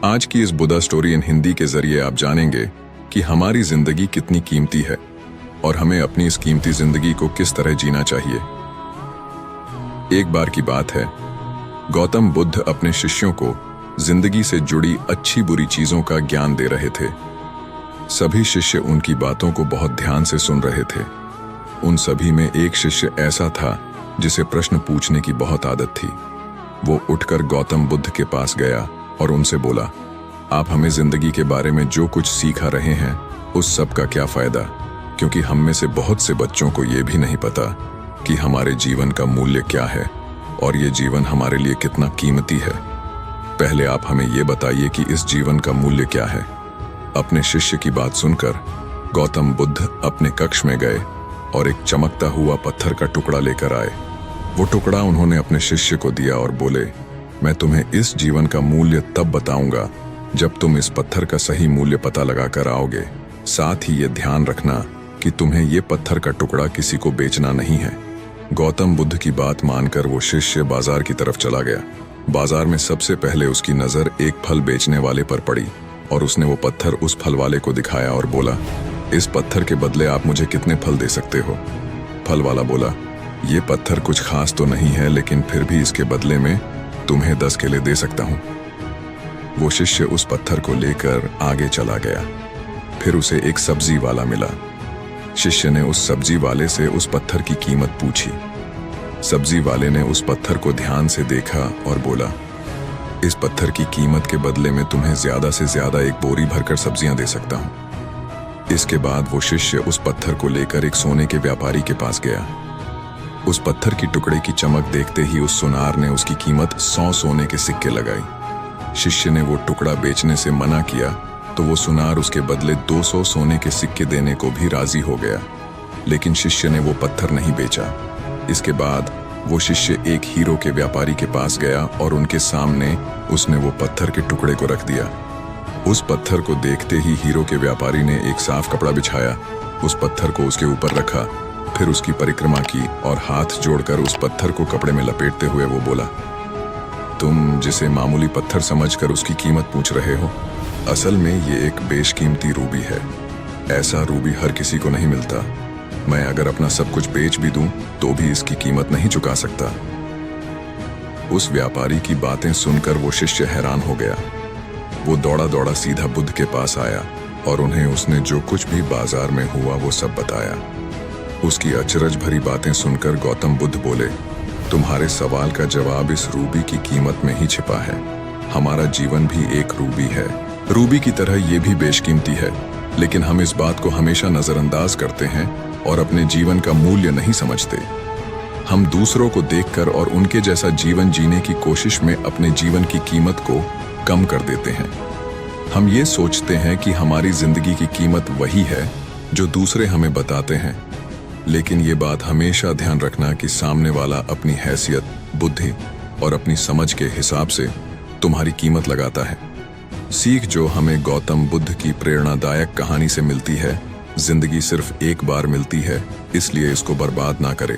आज की इस बुद्धा स्टोरी इन हिंदी के जरिए आप जानेंगे कि हमारी जिंदगी कितनी कीमती है और हमें अपनी इस कीमती जिंदगी को किस तरह जीना चाहिए। एक बार की बात है, गौतम बुद्ध अपने शिष्यों को जिंदगी से जुड़ी अच्छी बुरी चीजों का ज्ञान दे रहे थे। सभी शिष्य उनकी बातों को बहुत ध्यान से सुन रहे थे। उन सभी में एक शिष्य ऐसा था जिसे प्रश्न पूछने की बहुत आदत थी। वो उठकर गौतम बुद्ध के पास गया और उनसे बोला, आप हमें जिंदगी के बारे में जो कुछ सिखा रहे हैं उस सब का क्या फायदा, क्योंकि हम में से बहुत से बच्चों को ये भी नहीं पता कि हमारे जीवन का मूल्य क्या है और ये जीवन हमारे लिए कितना कीमती है। पहले आप हमें ये बताइए कि इस जीवन का मूल्य क्या है। अपने शिष्य की बात सुनकर गौतम बुद्ध अपने कक्ष में गए और एक चमकता हुआ पत्थर का टुकड़ा लेकर आए। वो टुकड़ा उन्होंने अपने शिष्य को दिया और बोले, मैं तुम्हें इस जीवन का मूल्य तब बताऊंगा जब तुम इस पत्थर का सही मूल्य पता लगाकर आओगे। साथ ही ये ध्यान रखना कि तुम्हें ये पत्थर का टुकड़ा किसी को बेचना नहीं है। गौतम बुद्ध की बात मानकर वो शिष्य बाजार की तरफ चला गया। बाजार में सबसे पहले उसकी नजर एक फल बेचने वाले पर पड़ी और उसने वो पत्थर उस फल वाले को दिखाया और बोला, इस पत्थर के बदले आप मुझे कितने फल दे सकते हो? फल वाला बोला, ये पत्थर कुछ खास तो नहीं है, लेकिन फिर भी इसके बदले में तुम्हें 10 केले दे सकता हूं। वो शिष्य उस पत्थर को लेकर आगे चला गया। फिर उसे एक सब्जी वाला मिला। शिष्य ने उस सब्जी वाले से उस पत्थर की कीमत पूछी। सब्जी वाले ने उस पत्थर को ध्यान से देखा और बोला, इस पत्थर की कीमत के बदले में तुम्हें ज्यादा से ज्यादा एक बोरी भरकर सब्जियां दे सकता हूं। इसके बाद वो शिष्य उस पत्थर को लेकर एक सोने के व्यापारी के पास गया। उस पत्थर की टुकड़े की चमक देखते ही उस सुनार ने उसकी कीमत 100 सोने के सिक्के लगाई। शिष्य ने वो टुकड़ा बेचने से मना किया तो वो सुनार उसके बदले 200 सोने के सिक्के देने को भी राजी हो गया, लेकिन शिष्य ने वो पत्थर नहीं बेचा। इसके बाद वो शिष्य एक हीरो के व्यापारी के पास गया और उनके सामने उसने वो पत्थर के टुकड़े को रख दिया। उस पत्थर को देखते ही हीरो के व्यापारी ने एक साफ कपड़ा बिछाया, उस पत्थर को उसके ऊपर रखा, फिर उसकी परिक्रमा की और हाथ जोड़कर उस पत्थर को कपड़े में लपेटते हुए वो बोला, तुम जिसे मामूली पत्थर समझकर उसकी कीमत पूछ रहे हो, असल में ये एक बेशकीमती रूबी है। ऐसा रूबी हर किसी को नहीं मिलता। मैं अगर अपना सब कुछ बेच भी दूं तो भी इसकी कीमत नहीं चुका सकता। उस व्यापारी की बातें सुनकर वो शिष्य हैरान हो गया। वो दौड़ा दौड़ा सीधा बुद्ध के पास आया और उन्हें उसने जो कुछ भी बाजार में हुआ वो सब बताया। उसकी अचरज भरी बातें सुनकर गौतम बुद्ध बोले, तुम्हारे सवाल का जवाब इस रूबी की कीमत में ही छिपा है। हमारा जीवन भी एक रूबी है। रूबी की तरह ये भी बेशकीमती है, लेकिन हम इस बात को हमेशा नजरअंदाज करते हैं और अपने जीवन का मूल्य नहीं समझते। हम दूसरों को देखकर और उनके जैसा जीवन जीने की कोशिश में अपने जीवन की कीमत को कम कर देते हैं। हम ये सोचते हैं कि हमारी जिंदगी की कीमत वही है जो दूसरे हमें बताते हैं, लेकिन ये बात हमेशा ध्यान रखना कि सामने वाला अपनी हैसियत, बुद्धि और अपनी समझ के हिसाब से तुम्हारी कीमत लगाता है। सीख जो हमें गौतम बुद्ध की प्रेरणादायक कहानी से मिलती है, जिंदगी सिर्फ एक बार मिलती है, इसलिए इसको बर्बाद ना करें।